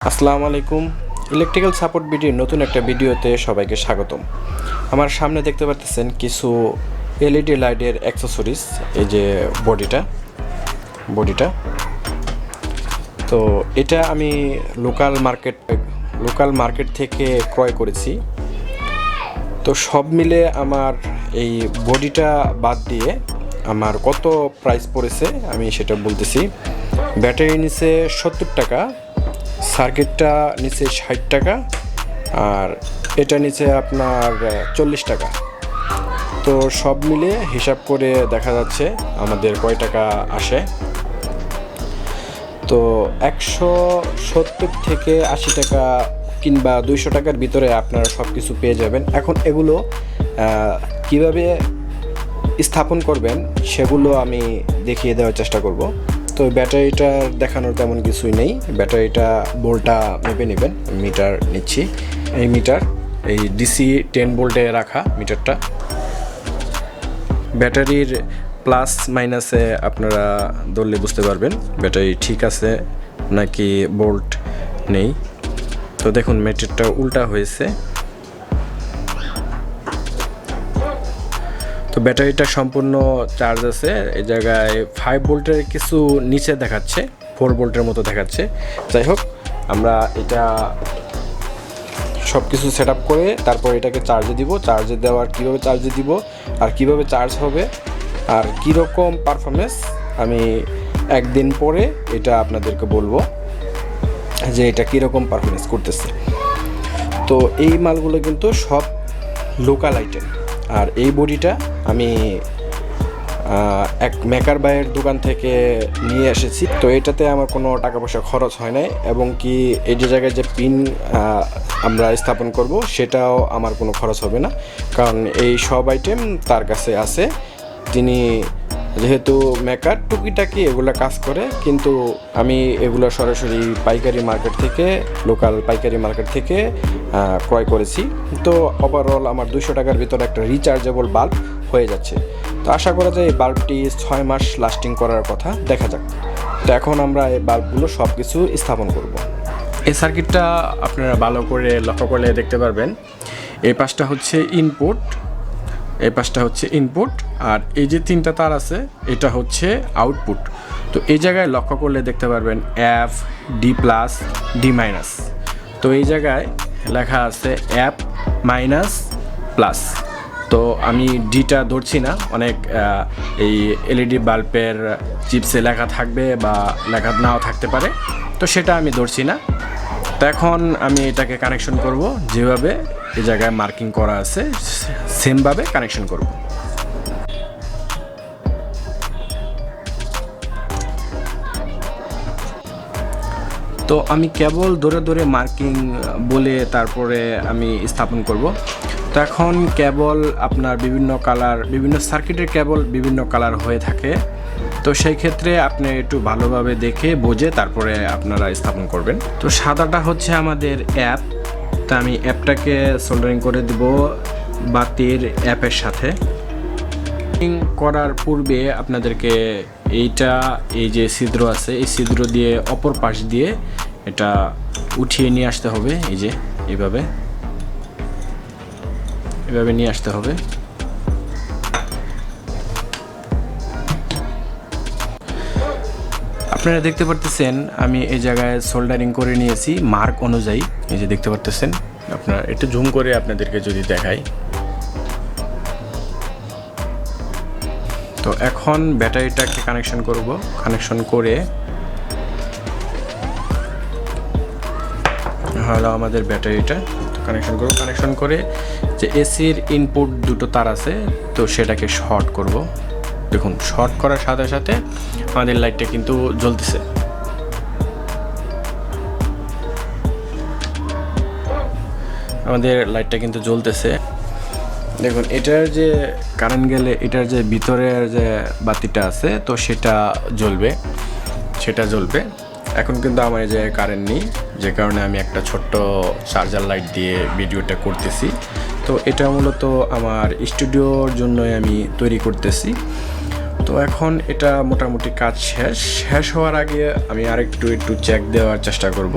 আসসালামু আলাইকুম। Electrical support ভিডিওর নতুন একটা ভিডিওতে সবাইকে স্বাগতম। আমার সামনে দেখতে পাচ্ছেন কিছু এলইডি লাইটের অ্যাক্সেসরিজ। এই যে বডিটা তো এটা আমি লোকাল মার্কেট থেকে ক্রয় করেছি। তো সব মিলে আমার এই বডিটা বাদ দিয়ে আমার কত প্রাইস পড়েছে আমি সেটা বলতেছি। ব্যাটারি নিচে 70 টাকা, সার্কিটটা নিচে 60 টাকা, আর এটা নিচে আপনার 40 টাকা। তো সব মিলে হিসাব করে দেখা যাচ্ছে আমাদের কয় টাকা আসে। তো 170 থেকে 80 টাকা কিংবা 200 টাকার ভিতরে আপনারা সব কিছু পেয়ে যাবেন। এখন এগুলো কিভাবে স্থাপন করবেন সেগুলো আমি দেখিয়ে দেওয়ার চেষ্টা করব। তো ব্যাটারিটা দেখানোর তেমন কিছুই নেই। ব্যাটারিটা ভোল্টটা মেপে নেবেন। মিটার নিচ্ছি, এই ডিসি 10 ভোল্টে রাখা মিটারটা। ব্যাটারির প্লাস মাইনাসে আপনারা ধরলে বুঝতে পারবেন ব্যাটারি ঠিক আছে নাকি ভোল্ট নেই। তো দেখুন মিটারটা উল্টা হয়েছে। তো ব্যাটারিটা সম্পূর্ণ চার্জ আছে। এই জায়গায় 5 ভোল্টের কিছু নিচে দেখাচ্ছে, 4 ভোল্টের মতো দেখাচ্ছে। যাই হোক, আমরা এটা সব কিছু সেট আপ করে তারপর এটাকে চার্জে দিব। চার্জে দেওয়ার কীভাবে চার্জে দিব আর কিভাবে চার্জ হবে আর কীরকম পারফরমেন্স আমি একদিন পরে এটা আপনাদেরকে বলবো যে এটা কীরকম পারফরমেন্স করতেছে। তো এই মালগুলো কিন্তু সব লোকাল আইটেম। আর এই বডিটা আমি এক মেকার ভাইয়ের দোকান থেকে নিয়ে এসেছি। তো এটাতে আমার কোনো টাকা পয়সা খরচ হয় নাই, এবং কি এই যে জায়গায় যে পিন আমরা স্থাপন করব সেটাও আমার কোনো খরচ হবে না, কারণ এই সব আইটেম তার কাছে আছে। তিনি যেহেতু মেকার টুকিটাকি এগুলো কাজ করে, কিন্তু আমি এগুলো সরাসরি পাইকারি মার্কেট থেকে, লোকাল পাইকারি মার্কেট থেকে ক্রয় করেছি। তো ওভারঅল আমার 200 টাকার ভিতরে একটা রিচার্জেবল বাল্ব হয়ে যাচ্ছে। তো আশা করা যায় এই বাল্বটি 6 মাস লাস্টিং করার কথা। দেখা যাক। তো এখন আমরা এই বাল্বগুলো সব কিছু স্থাপন করব। এই সার্কিটটা আপনারা ভালো করে লক্ষ্য করলে দেখতে পারবেন, এই পাশটা হচ্ছে ইনপুট, আর এই যে 3টা তার আছে এটা হচ্ছে আউটপুট। তো এই জায়গায় লক্ষ্য করলে দেখতে পারবেন F, D+, D-। তো এই জায়গায় লেখা আছে F-+। তো আমি ডিটা ধরছি না, অনেক এই এলইডি বাল্বের চিপসে লেখা থাকবে বা লেখা নাও থাকতে পারে, তো সেটা আমি ধরছি না। তো এখন আমি এটাকে কানেকশন করব, যেভাবে এই জায়গায় মার্কিং করা আছে সেমভাবে কানেকশন করব। তো আমি কেবল ধরে মার্কিং বলে তারপরে আমি স্থাপন করব। তো এখন কেবল আপনার বিভিন্ন সার্কিটের কেবল বিভিন্ন কালার হয়ে থাকে। তো সেই ক্ষেত্রে আপনি একটু ভালোভাবে দেখে বুঝে তারপরে আপনারা স্থাপন করবেন। তো সাদাটা হচ্ছে আমাদের অ্যাপ। তা আমি অ্যাপটাকে সোল্ডারিং করে দেব বাতির অ্যাপের সাথে। করার পূর্বে আপনাদেরকে এই যে ছিদ্র আছে, এই ছিদ্র দিয়ে অপর পাশ দিয়ে এটা উঠিয়ে নিয়ে আসতে হবে। এই যে এভাবে নিয়ে আসতে হবে। আপনারা দেখতে পারতেছেন আমি এই জায়গায় সোল্ডারিং করে নিয়েছি মার্ক অনুযায়ী। এই যে দেখতে পারতেছেন, আপনারা একটু জুম করে আপনাদেরকে যদি দেখাই। তো এখন ব্যাটারিটাকে কানেকশন করে হলো আমাদের ব্যাটারিটা কানেকশন করে যে এসির ইনপুট দুটো তার আছে, তো সেটাকে শর্ট করব। দেখুন, শর্ট করার সাথে সাথে আমাদের লাইটটা কিন্তু জ্বলতেছে। দেখুন, এটার যে কারেন্ট গেলে এটার যে ভিতরের যে বাতিটা আছে তো সেটা জ্বলবে। এখন কিন্তু আমার এই যে কারেন্ট নেই, যে কারণে আমি একটা ছোট্ট চার্জার লাইট দিয়ে ভিডিওটা করতেছি। তো এটা মূলত আমার স্টুডিওর জন্যই আমি তৈরি করতেছি। তো এখন এটা মোটামুটি কাজ শেষ হওয়ার আগে আমি একটু চেক দেওয়ার চেষ্টা করব।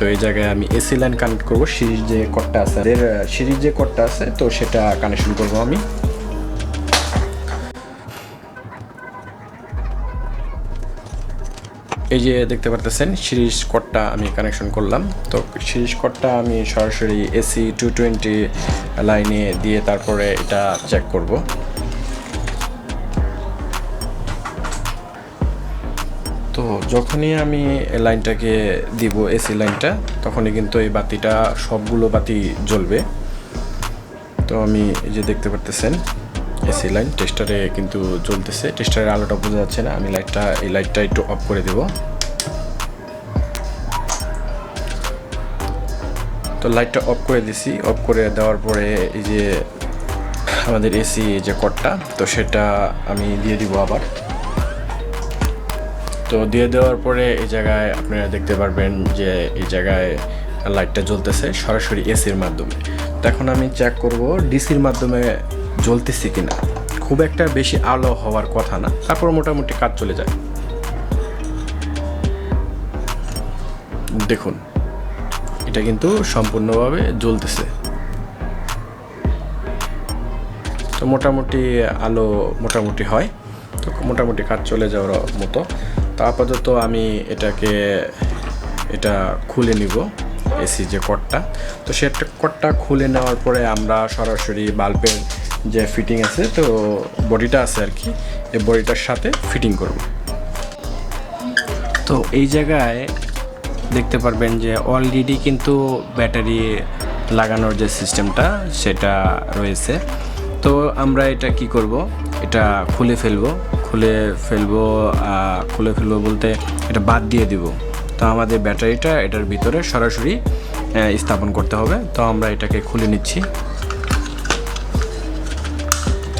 তো এই জায়গায় আমি এসি লাইন কানেক্ট করব, সিরিজ যে কর্ডটা আছে, সিরিজ যে কর্ডটা আছে তো সেটা কানেকশন করব আমি। এই যে দেখতে পারতেছেন সিরিজ কর্ডটা আমি কানেকশন করলাম। তো সিরিজ কর্ডটা আমি সরাসরি এসি 220 লাইনে দিয়ে তারপরে এটা চেক করব। তো যখনই আমি লাইনটাকে দিব এসি লাইনটা, তখনই কিন্তু এই বাতিটা সবগুলো বাতি জ্বলবে। তো আমি এই যে দেখতে পারতেছেন এসি লাইন টেস্টারে কিন্তু জ্বলতেছে, টেস্টারের আলোটা বোঝা যাচ্ছে না। আমি এই লাইটটা একটু অফ করে দেব। তো লাইটটা অফ করে দিছি। অফ করে দেওয়ার পরে এই যে আমাদের এসি যে কর্ডটা, তো সেটা আমি দিয়ে দিব আবার। তো দিয়ে দেওয়ার পরে এই জায়গায় আপনারা দেখতে পারবেন যে এই জায়গায় লাইটটা জ্বলতেছে সরাসরি এসির মাধ্যমে। তো এখন আমি চেক করব ডিসির মাধ্যমে জ্বলতেছে কিনা। খুব একটা বেশি আলো হওয়ার কথা না, তারপর মোটামুটি কাজ চলে যায়। দেখুন এটা কিন্তু সম্পূর্ণভাবে জ্বলতেছে। তো মোটামুটি আলো মোটামুটি হয়, তো মোটামুটি কাজ চলে যাওয়ার মতো। তো আপাতত আমি এটা খুলে নিব এসি যে কর্ডটা। তো সেটা কর্ডটা খুলে নেওয়ার পরে আমরা সরাসরি বাল্বের যে ফিটিং আছে, তো বডিটা আছে আর কি, এই বডিটার সাথে ফিটিং করব। তো এই জায়গায় দেখতে পারবেন যে অলরেডি কিন্তু ব্যাটারি লাগানোর যে সিস্টেমটা সেটা রয়েছে। তো আমরা এটা কি করব, এটা খুলে ফেলবো বলতে এটা বাদ দিয়ে দিব। তো আমাদের ব্যাটারিটা এটার ভিতরে সরাসরি স্থাপন করতে হবে। তো আমরা এটাকে খুলে নিচ্ছি।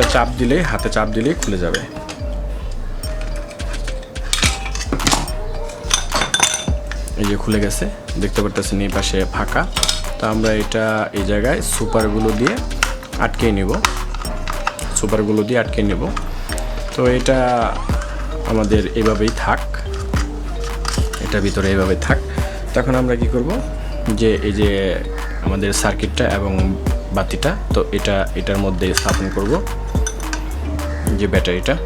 এটা হাতে চাপ দিলেই খুলে যাবে। এই যে খুলে গেছে, দেখতে পারতেছেন এই পাশে ফাঁকা। তো আমরা এটা এই জায়গায় সুপারগুলো দিয়ে আটকে নেব। তো এটা আমাদের এভাবেই থাক, এটা ভিতরে এভাবে থাক। তখন আমরা কি করব, যে এই যে আমাদের সার্কিটটা এবং বাতিটা, তো এটার মধ্যে স্থাপন করব যে ব্যাটারিটা।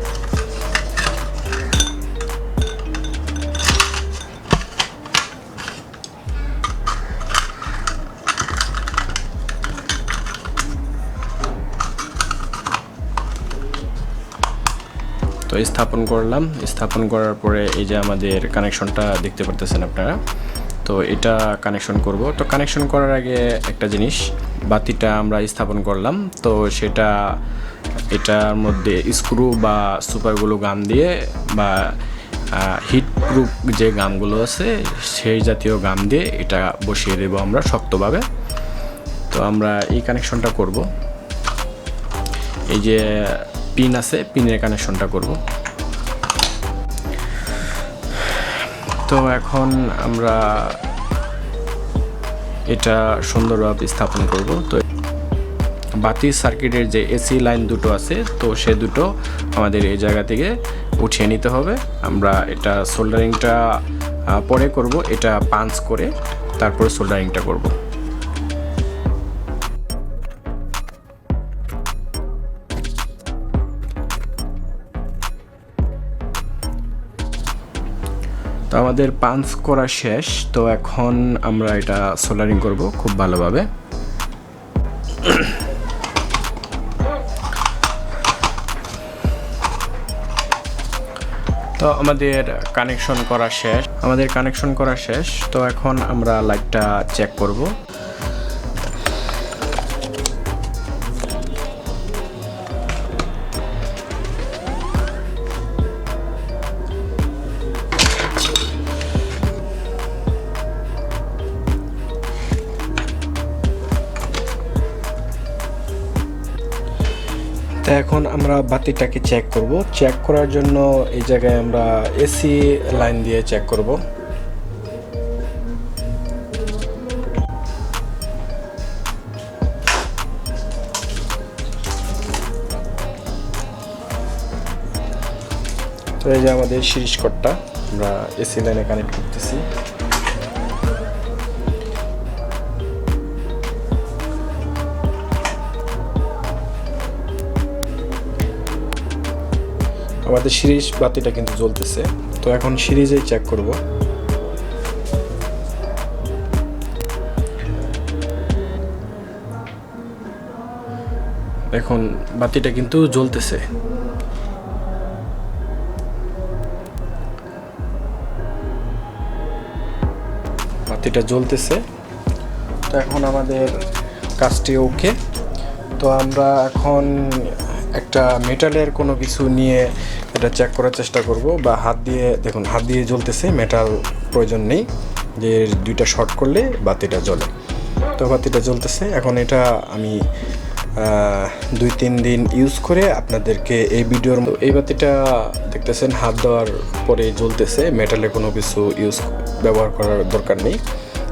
তো স্থাপন করার পরে এই যে আমাদের কানেকশনটা দেখতে পারতেছেন আপনারা। তো এটা কানেকশন করব। তো কানেকশন করার আগে একটা জিনিস, বাতিটা আমরা স্থাপন করলাম, তো এটার মধ্যে স্ক্রু বা সুপারগুলো গাম দিয়ে বা হিট প্রুফ যে গামগুলো আছে সেই জাতীয় গাম দিয়ে এটা বসিয়ে দেব আমরা শক্তভাবে। তো আমরা এই কানেকশনটা করব। এই যে পিন আছে, পিনের কানেকশনটা করব। তো এখন আমরা এটা সুন্দরভাবে স্থাপন করব। তো বাতির সার্কিটের যে এসি লাইন দুটো আছে, তো সে দুটো আমাদের এই জায়গা থেকে উঠিয়ে নিতে হবে। আমরা এটা সোল্ডারিংটা পরে করব, এটা পাঞ্চ করে তারপরে সোল্ডারিংটা করব। তো আমাদের পাঞ্চ করা শেষ। তো এখন আমরা এটা সোল্ডারিং করব খুব ভালোভাবে। তো আমাদের কানেকশন করা শেষ। তো এখন আমরা লাইটটা চেক করব। তো এখন আমরা বাতিটাকে চেক করব। চেক করার জন্য এই জায়গায় আমরা এসি লাইন দিয়ে চেক করব। তো এই যে আমাদের সিরিজ কর্ডটা আমরা এসি লাইনে কানেক্ট করতেছি। আমাদের সিরিজ বাতিটা কিন্তু জ্বলতেছে। তো এখন সিরিজেই চেক করব। এখন বাতিটা কিন্তু জ্বলতেছে। বাতিটা জ্বলতেছে। তো এখন আমাদের কাজটি ওকে। তো আমরা এখন একটা মেটালের কোনো কিছু নিয়ে এটা চেক করার চেষ্টা করব, বা হাত দিয়ে, দেখুন হাত দিয়ে জ্বলতেছে, মেটাল প্রয়োজন নেই, যে দুইটা শর্ট করলে বাতিটা জ্বলে। তো বাতিটা জ্বলতেছে। এখন এটা আমি 2-3 দিন ইউজ করে আপনাদেরকে এই ভিডিওর, এই বাতিটা দেখতেছেন হাত দেওয়ার পরে জ্বলতেছে, মেটালে কোনো কিছু ব্যবহার করার দরকার নেই।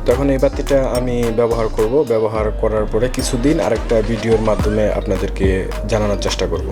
তখন এই বাতিটা আমি ব্যবহার করব, ব্যবহার করার পরে কিছুদিন আরেকটা ভিডিওর মাধ্যমে আপনাদেরকে জানানোর চেষ্টা করব।